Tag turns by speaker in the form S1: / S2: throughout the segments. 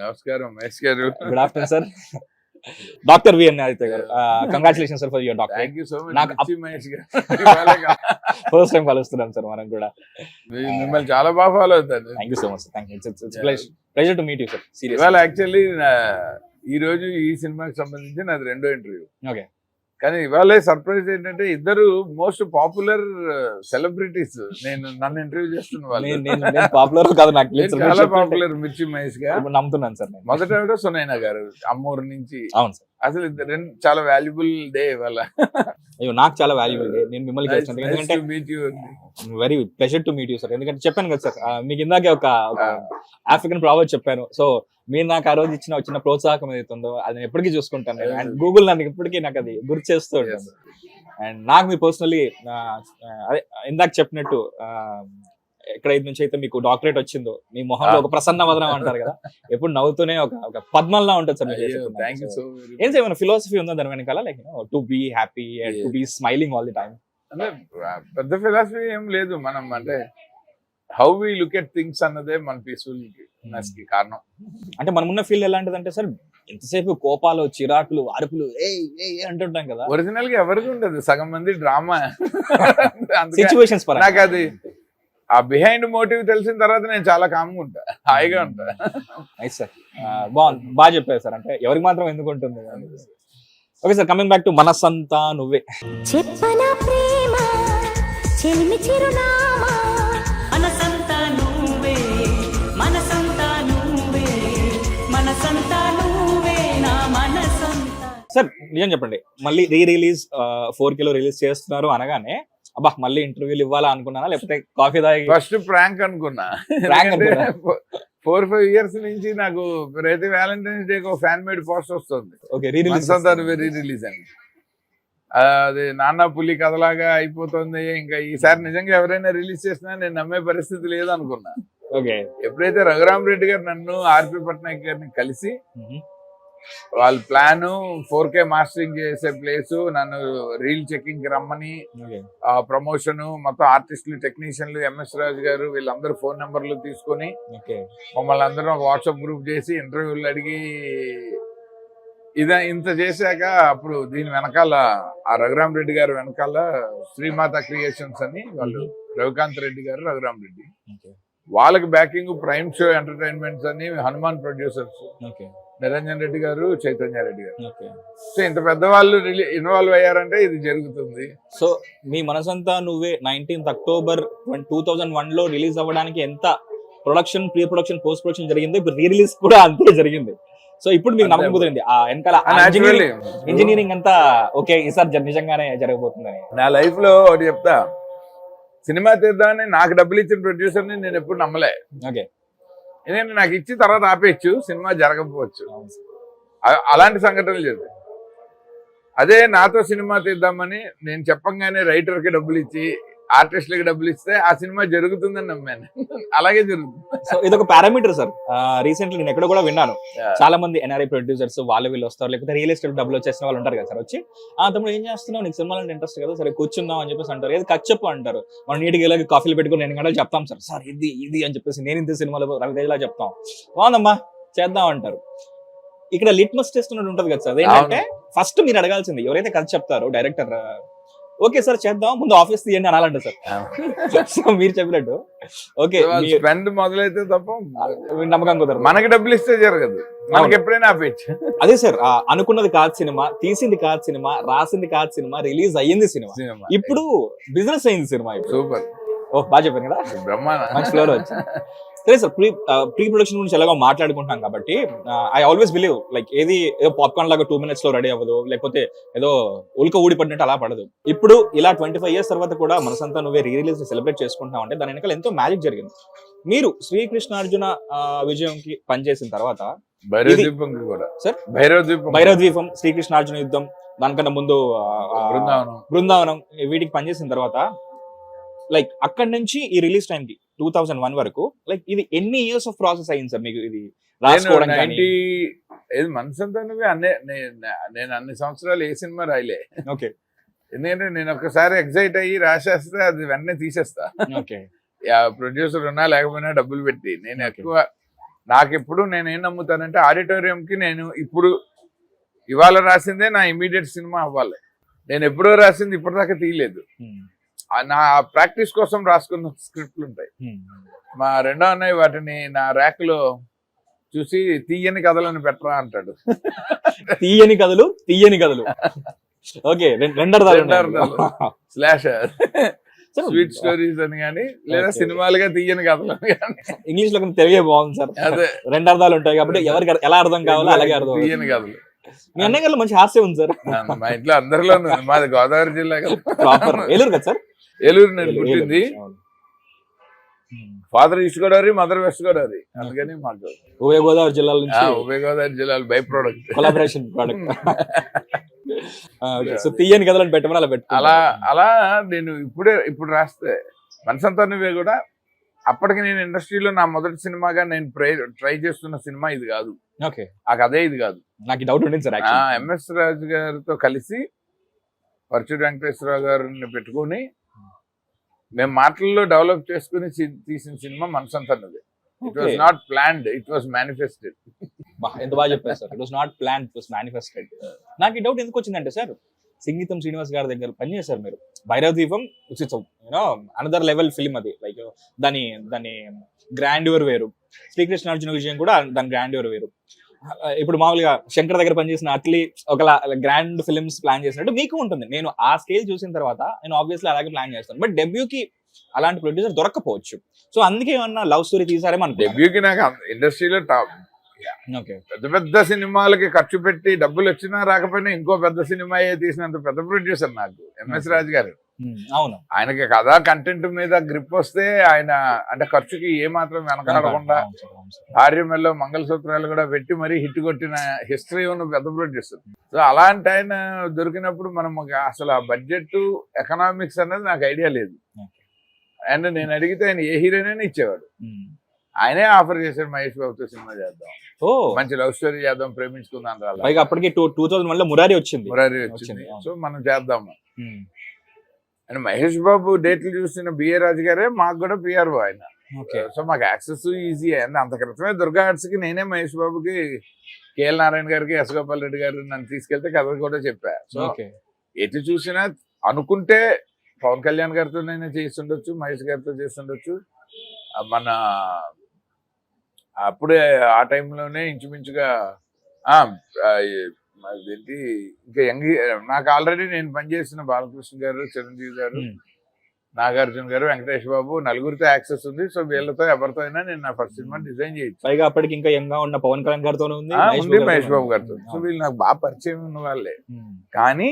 S1: నమస్కారం మహేష్ గారు.
S2: Good afternoon sir. Doctor V N Aditya గారు, congratulation sir for your doctor.
S1: Thank you so
S2: నాకు
S1: much Mahesh గారు. ఇవాళ
S2: ఫస్ట్ టైం కలుస్తున్నాం సార్ మనం కూడా.
S1: మిమ్మల్ని చాలా బాగా ఫాలో అవుతాను.
S2: Thank you so much. Thank you. It's pleasure to meet you sir. Serious.
S1: ఇవాళ యాక్చువల్లీ ఈ రోజు ఈ సినిమాకి సంబంధించి నాది రెండో ఇంటర్వ్యూ.
S2: ఓకే.
S1: కానీ ఇవాళ సర్ప్రైజ్ ఏంటంటే ఇద్దరు మోస్ట్ పాపులర్ సెలబ్రిటీస్ నన్ను ఇంటర్వ్యూ చేస్తున్న వాళ్ళు.
S2: పాపులర్ కాదు నాకు
S1: చాలా పాపులర్ మిర్చి మహేష్ గారు
S2: నమ్ముతున్నాను సార్.
S1: మొదట సునైనా గారు అమ్మూరు నుంచి.
S2: అవును సార్.
S1: అసలు రెండు చాలా వాల్యుబుల్ డే ఇవాళ.
S2: అయ్యో నాకు చాలా వాల్యుబుల్ డే. నేను మిమ్మల్ని కలిసాను ఎందుకంటే very pleasure to meet you sir. ఎందుకంటే చెప్పాను కదా సార్, మీకు ఇందాకే ఒక ఆఫ్రికన్ ప్రావర్బ్ చెప్పాను. సో మీరు నాకు ఆ రోజు ఇచ్చిన చిన్న ప్రోత్సాహం ఏదైతుందో అది నేను ఎప్పటికీ చూసుకుంటాను. అండ్ గూగుల్ నన్ను ఇప్పటికీ నాకు అది గుర్తు చేస్తూ ఉంటాను. అండ్ నాకు మీ పర్సనలీ అదే ఇందాక చెప్పినట్టు ఎక్కడైతే నుంచి అయితే మీకు డాక్టరేట్ వచ్చిందో మీ మొహంలో ఒక ప్రసన్న వదనం అంటారు కదా, ఎప్పుడు నవ్వుతూనే ఒక పద్మంలా ఉంటుంది సార్. ఏం ఏమైనా ఫిలాసఫీ ఉందా దాని వెనకాల, like to be happy and to be smiling all the time?
S1: అంటే పెద్ద ఫిలాసఫీ ఏం లేదు. మనం అంటే how we look at things అన్నదే మన పీస్ఫుల్నెస్ కి కారణం.
S2: అంటే మనమున్న ఫీల్డ్ ఎలాంటిది అంటే సార్, ఎంతసేపు కోపాలు, చిరాకులు, అరుపులు అంటుంటాం కదా.
S1: ఒరిజినల్ గా ఎవరికి ఉండదు, సగం మంది డ్రామా
S2: సిచ్యువేషన్స్.
S1: నాకు అది ఆ బిహైండ్ మోటివ్ తెలిసిన తర్వాత నేను చాలా కామ్గా ఉంటా, హాయిగా ఉంటా.
S2: నైస్ సార్, బాగుంది, బాగా చెప్పారు సార్. అంటే ఎవరికి మాత్రం ఎందుకు ఉంటుంది. Okay sir, coming back to మనసంతా నువ్వే.
S3: చెప్పనా ప్రేమ చెలిమి చిరునామా మనసంతా నువ్వే, మనసంతా నువ్వే, మనసంతా నువ్వే, నా మనసంతా.
S2: సార్ నిజం చెప్పండి, మళ్ళీ రిలీజ్ 4K లో రిలీజ్ చేస్తున్నారు అనగానే అబ్బా మళ్ళీ ఇంటర్వ్యూలు ఇవ్వాలా అనుకున్నానా, లేకపోతే కాఫీ తాగి
S1: ఫస్ట్ ప్రాంక్ అనుకున్నా. 4-5 ఇయర్స్ నుంచి నాకు ప్రతి వ్యాలంటైన్స్ డే ఒక ఫ్యాన్ మేడ్ పోస్ట్ వస్తుంది.
S2: ఓకే,
S1: రీ రిలీజ్ అని. అది నాన్న పులి కథలాగా అయిపోతుంది. ఇంకా ఈసారి నిజంగా ఎవరైనా రిలీజ్ చేసినా నేను నమ్మే పరిస్థితి లేదు అనుకున్నా.
S2: ఓకే.
S1: ఎప్పుడైతే రఘురామ్ రెడ్డి గారు నన్ను ఆర్పి పట్నాయక్ గారిని కలిసి వాళ్ళ ప్లాన్ 4K మాస్టరింగ్ చేసే ప్లేస్, నన్ను రీల్ చెకింగ్ కి రమ్మని, ప్రమోషన్ మొత్తం ఆర్టిస్టులు, టెక్నీషియన్లు, ఎంఎస్ రాజు గారు వీళ్ళందరూ ఫోన్ నెంబర్లు తీసుకొని మమ్మల్ని అందరూ ఒక వాట్సాప్ గ్రూప్ చేసి ఇంటర్వ్యూలు అడిగి ఇంత చేశాక అప్పుడు దీని వెనకాల ఆ రఘురామ్ రెడ్డి గారు వెనకాల శ్రీమాత క్రియేషన్స్ అని వాళ్ళు రవికాంత్ రెడ్డి గారు, రఘురామ్ రెడ్డి, వాళ్ళకి బ్యాకింగ్ ప్రైమ్ షో ఎంటర్టైన్మెంట్స్ అని హనుమాన్ ప్రొడ్యూసర్స్, నిరంజన్ రెడ్డి గారు, చైతన్య రెడ్డి గారు. సో ఇంత పెద్దవాళ్ళు ఇన్వాల్వ్ అయ్యారంటే ఇది జరుగుతుంది.
S2: సో మీ మనసంతా నువ్వే 19th October 2001 లో రిలీజ్ అవ్వడానికి ఎంత production, pre production, post production జరిగింది, ఇప్పుడు రీ రిలీజ్ కూడా అంతే జరిగింది. సో ఇప్పుడు మీకు నమ్మకం కుదిరింది ఆ వెనకాల ఇంజనీరింగ్ అంతా ఓకే ఈసారి నిజంగానే జరగబోతుందని?
S1: నా లైఫ్ లో ఒకటి చెప్తా, సినిమా తీద్దామని నాకు డబ్బులు ఇచ్చిన ప్రొడ్యూసర్ని నేను ఎప్పుడు నమ్మలే.
S2: ఓకే.
S1: ఎందుకంటే నాకు ఇచ్చి తర్వాత ఆపేయచ్చు, సినిమా జరగకపోవచ్చు, అలాంటి సంఘటనలు జరిగాయి. అదే నాతో సినిమా తీద్దామని నేను చెప్పంగానే రైటర్కి డబ్బులు ఇచ్చి ఆర్టిస్టులకి డబ్బులు ఇస్తే ఆ సినిమా జరుగుతుందని నమ్మాను. అలాగే జరుగుతుంది.
S2: సో ఇదొక పారామీటర్ సార్. రీసెంట్లీ నేను ఎక్కడ కూడా విన్నాను, చాలా మంది ఎన్ఆర్ఐ ప్రొడ్యూసర్స్ వీళ్ళు వస్తారు, లేకపోతే రియల్ ఎస్టేట్ డబ్బులు వచ్చేసిన వాళ్ళు ఉంటారు కదా సార్, వచ్చి తమ్ముడు ఏం చేస్తున్నావు, నీకు సినిమాలో ఇంట్రెస్ట్ కదా, సరే కూర్చుందాం అని చెప్పేసి అంటారు. ఏది ఖర్చు చెప్పు అంటారు. మనం నీటికి వెళ్ళి కాఫీలు పెట్టుకుని 2 గంటలు చెప్తాం సార్, సార్ ఇది ఇది అని చెప్పేసి నేను ఇంత సినిమాలో రవితేజలా చెప్తాం, బాగుందమ్మా చేద్దాం అంటారు. ఇక్కడ లిట్మస్ టెస్ట్ ఉన్నట్టు ఉంటుంది కదా సార్. ఏంటంటే ఫస్ట్ మీరు అడగాల్సింది ఎవరైతే కథ చెప్తారో డైరెక్టర్, ఓకే సార్ చేద్దాం, ముందు ఆఫీస్ తీయండి అనాలంట సార్. సో మీరు చెప్పినట్టు ఓకే
S1: స్పెండ్ మొదలైతే తప్ప
S2: నమ్మకం కుదరదు.
S1: మనకి డబ్బులు ఇస్తే జరగదు, మనకి ఎప్పుడైనా ఆపేయచ్చు.
S2: అదే సార్, అనుకున్నది కాదు సినిమా, తీసింది కాదు సినిమా, రాసింది కాదు సినిమా, రిలీజ్ అయ్యింది సినిమా, ఇప్పుడు బిజినెస్ అయింది సినిమా.
S1: సూపర్.
S2: ఓ బాగా చెప్పాను కదా,
S1: బ్రహ్మాండ
S2: మంచి ఫ్లోర్ వచ్చి. సరే సార్, ప్రీ ప్రొడక్షన్ గురించి ఎలాగో మాట్లాడుకుంటాం కాబట్టి ఐ ఆల్వేస్ బిలీవ్ లైక్ ఏదో పాప్కార్న్ లాగా 2 minutes లో రెడీ అవ్వదు, లేకపోతే ఏదో ఉల్క ఊడిపడినట్టు అలా పడదు. ఇప్పుడు ఇలా 25 years తర్వాత కూడా మనసంతా నువ్వే రీ రిలీజ్ సెలబ్రేట్ చేసుకుంటాం అంటే దాని వెనకాల ఎంతో మ్యాజిక్ జరిగింది. మీరు శ్రీకృష్ణార్జున విజయంకి పనిచేసిన తర్వాత భైరవ ద్వీపం, శ్రీకృష్ణార్జున యుద్ధం, దానికన్నా ముందు బృందావనం, వీటికి పనిచేసిన తర్వాత లైక్ అక్కడి నుంచి ఈ రిలీజ్ టైం కి 2001 వరకు లైక్ ఇది ఎన్ని ఇయర్స్ ఆఫ్ ప్రాసెస్ అయింది సార్ మీకు ఇది రాసుకోవడానికి?
S1: మనసంతా నువ్వే నేను అన్ని సంవత్సరాలు ఏ సినిమా రాయలే.
S2: ఓకే.
S1: ఎందుకంటే నేను ఒక్కసారి ఎగ్జైట్ అయ్యి రాసేస్తే అది వెంటనే తీసేస్తా.
S2: ఓకే.
S1: ప్రొడ్యూసర్ ఉన్నా లేకపోయినా డబ్బులు పెట్టి నేను ఎక్కువ నాకు ఎప్పుడు నేను ఏం నమ్ముతానంటే ఆడిటోరియంకి నేను ఇప్పుడు ఇవాళ రాసిందే నా ఇమీడియట్ సినిమా అవ్వాలి. నేను ఎప్పుడో రాసింది ఇప్పటిదాకా తీయలేదు. నా ప్రాక్టీస్ కోసం రాసుకున్న స్క్రిప్ట్లు ఉంటాయి. మా రెండో అన్నయ్య వాటిని నా ర్యాక్ లో చూసి తీయని కథలను పెట్టరా అంటాడు.
S2: తీయని కథలు ఓకే, రెండు అర్థాలు
S1: స్లాష్ స్వీట్ స్టోరీస్ అని కానీ లేదా సినిమాలుగా తీయని కథలు అని కానీ.
S2: ఇంగ్లీష్ లో తెలియ బాగుంది సార్.
S1: అదే
S2: రెండు అర్థాలు ఉంటాయి కాబట్టి ఎవరికి ఎలా అర్థం కావాలో అలాగే అర్థం.
S1: తీయని కథలు.
S2: మీ అన్నయ్య గారు మంచి హాస్యం ఉంది సార్.
S1: మా ఇంట్లో అందరిలోనూ. మాది గోదావరి జిల్లా కదా,
S2: ప్రాపర్ ఏలూరు కదా సార్.
S1: ఏలూరు నేను పుట్టింది. Father east Godavari, mother west Godavari. అందుకని మాకు
S2: ఉభయ గోదావరి జిల్లాల నుంచి
S1: ఉభయ గోదావరి జిల్లాలు by product,
S2: collaboration product. So తీయని కథలను పెట్టమని అలా పెట్టు.
S1: అలా నేను ఇప్పుడు రాస్తే మనసంతా నువ్వే కూడా అప్పటికి నేను ఇండస్ట్రీలో నా మొదటి సినిమాగా నేను ట్రై చేస్తున్న సినిమా ఇది కాదు.
S2: ఓకే,
S1: ఆ కథే ఇది కాదు.
S2: నాకు డౌట్ ఉండింది సార్.
S1: ఎంఎస్ రాజు గారితో కలిసి పరచూరి వెంకటేశ్వరరావు గారిని పెట్టుకుని మేము మాటల్లో డెవలప్ చేసుకుని తీసిన సినిమా మనసంతన్నది. It was not planned, it was manifested.
S2: ఎంత బాగా చెప్పారు సార్. It was not planned, it was manifested. నాకు ఈ డౌట్ ఎందుకు వచ్చిందంటే సార్, సంగీతం శ్రీనివాస్ గారి దగ్గర పనిచేశారు మీరు. భైరవ దీపం యూనో అనదర్ లెవెల్ ఫిల్మ్ అది. లైక్ దాని గ్రాండ్యూర్ వేరు. శ్రీకృష్ణార్జున విజయం కూడా దాని గ్రాండ్యూర్ వేరు. ఇప్పుడు మామూలుగా శంకర్ దగ్గర పనిచేసిన అట్లీ ఒక గ్రాండ్ ఫిల్మ్స్ ప్లాన్ చేసినట్టు మీకు ఉంటుంది. నేను ఆ స్కేల్ చూసిన తర్వాత నేను ఆబ్వియస్లీ అలాగే ప్లాన్ చేస్తాను. బట్ డెబ్యూకి అలాంటి ప్రొడ్యూసర్ దొరకపోవచ్చు. సో అందుకే ఏమన్నా లవ్ స్టోరీ తీసారేమో అనుకో.
S1: డెబ్యూకి నాకు ఇండస్ట్రీలో టాప్. పెద్ద పెద్ద సినిమాలకి ఖర్చు పెట్టి డబ్బులు వచ్చినా రాకపోయినా ఇంకో పెద్ద సినిమా తీసినంత పెద్ద ప్రొడ్యూసర్ నాకు ఎంఎస్ రాజు గారు.
S2: అవును,
S1: ఆయనకి కథా కంటెంట్ మీద గ్రిప్ వస్తే ఆయన అంటే ఖర్చుకి ఏ మాత్రం వెనకాడకుండా భార్యమెల్లో మంగళసూత్రాలు కూడా పెట్టి మరీ హిట్ కొట్టిన హిస్టరీ ఉన్న పెద్ద ప్రొడ్యూసర్. సో అలాంటి ఆయన దొరికినప్పుడు మనం అసలు ఆ బడ్జెట్ ఎకనామిక్స్ అనేది నాకు ఐడియా లేదు. అండ్ నేను అడిగితే ఆయన ఏ హీరోయిన్ ఇచ్చేవాడు. ఆయనే ఆఫర్ చేశాడు మహేష్ బాబుతో సినిమా చేద్దాం, మంచి లవ్ స్టోరీ చేద్దాం, ప్రేమించుకుందాం.
S2: పైగా అప్పటికి 2001 లో మురారి వచ్చింది.
S1: సో మనం చేద్దాము. అండ్ మహేష్ బాబు డేట్లు చూసిన బిఏ రాజు గారే మాకు కూడా పిఆర్ఓ ఆయన. సో మాకు యాక్సెస్ ఈజీ అయింది. అంత క్రితమే దుర్గా ఆర్ట్స్ కి నేనే మహేష్ బాబుకి, కేఎల్ నారాయణ గారికి, ఎస్ గోపాల్ రెడ్డి గారు నన్ను తీసుకెళ్తే కథ కూడా చెప్పా. సో ఎటు చూసినా అనుకుంటే పవన్ కళ్యాణ్ గారితో నేను చేస్తుండొచ్చు, మహేష్ గారితో చేస్తుండొచ్చు. మన అప్పుడే ఆ టైంలోనే ఇంచుమించుగా ఏంటి ఇంకా నాకు ఆల్రెడీ నేను పనిచేసిన బాలకృష్ణ గారు, చిరంజీవి గారు, నాగార్జున గారు, వెంకటేష్ బాబు నలుగురితో యాక్సెస్ ఉంది. సో వీళ్ళతో ఎవరితో అయినా నేను నా ఫస్ట్ సినిమా డిజైన్ చేయొచ్చు.
S2: పైగా అప్పటికి ఇంకా యంగా ఉన్న పవన్ కళ్యాణ్ గారితో ఉంది,
S1: మహేష్ బాబు గారితో. సో వీళ్ళు నాకు బాగా పరిచయం ఉన్న వాళ్ళే. కానీ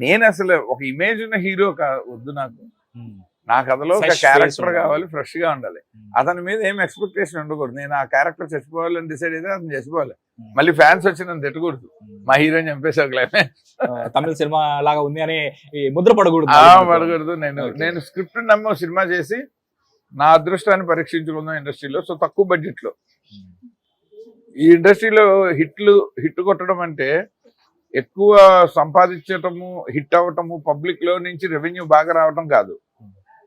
S1: నేను అసలు ఒక ఇమేజ్ ఉన్న హీరో వద్దు నాకు. నా కథలో ఒక క్యారెక్టర్ కావాలి, ఫ్రెష్ గా ఉండాలి. అతని మీద ఏం ఎక్స్పెక్టేషన్ ఉండకూడదు. నేను ఆ క్యారెక్టర్ చచ్చిపోవాలని డిసైడ్ అయితే అతను చచ్చిపోవాలి. మళ్ళీ ఫ్యాన్స్ వచ్చి నన్ను తిట్టకూడదు, మా హీరోని చంపేసాక
S2: తమిళ సినిమా లాగా ఉంది అని ముద్ర
S1: పడకూడదు. నేను స్క్రిప్ట్ నమ్మ సినిమా చేసి నా అదృష్టాన్ని పరీక్షించుకుందాం ఇండస్ట్రీలో. సో తక్కువ బడ్జెట్ లో ఈ ఇండస్ట్రీలో హిట్ కొట్టడం అంటే ఎక్కువ సంపాదించటము, హిట్ అవ్వటము, పబ్లిక్ లో నుంచి రెవెన్యూ బాగా రావటం కాదు.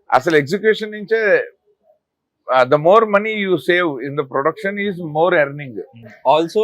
S1: అసలు ఎగ్జిక్యూషన్ నుంచే the more money you save in the production is more earning.
S2: Also